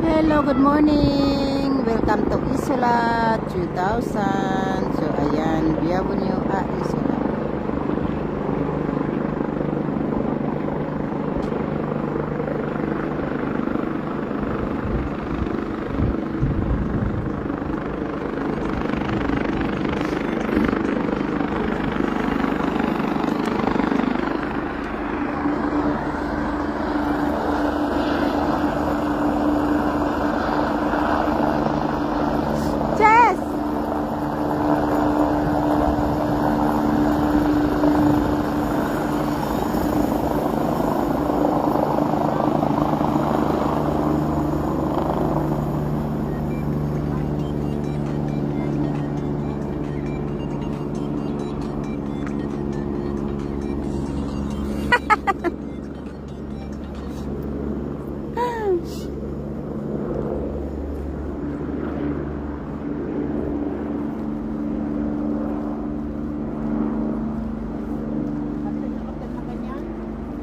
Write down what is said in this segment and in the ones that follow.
Hello, good morning. Welcome to Isola 2000. So, ayan, bienvenue à Isola. Jess!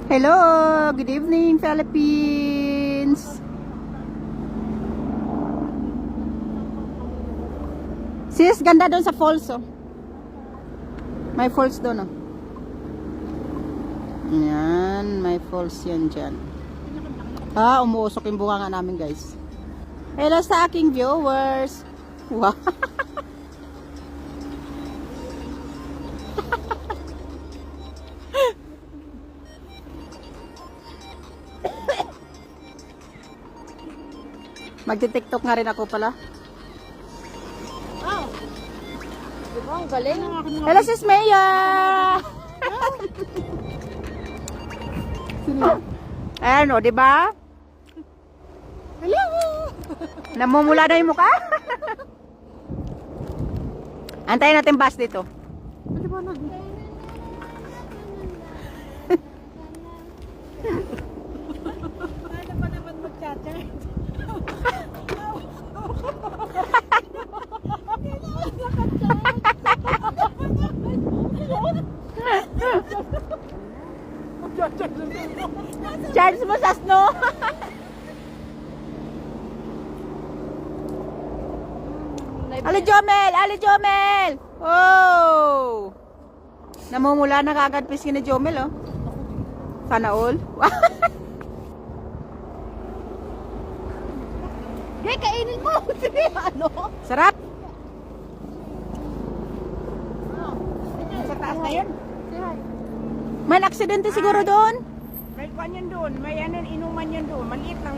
Hello, good evening Philippines. Sis, ganda doon sa falls oh. May falls doon oh. Yan, may falls yan dyan. Umuusok yung bunga nga namin guys. Hello sa aking viewers. Wow. Magti-TikTok nga rin ako pala. Wow. Diba, ang galing. Hello sis Maya. Ano, di ba? Hello. Namumula na yung mukha. Antayin natin bus dito. Diba na? Paano pa naman mag-charge? Charge mo sa snow. Ali Jomel! Ali Jomel! Oh! Namumula na kagad piskin ni Jomel oh. Sana all. Hey, kainin mo! Ano? Sarap! Sa taas na yun? May aksidente siguro doon. May kwan yan doon, may ano, inuman yan doon, maliit lang.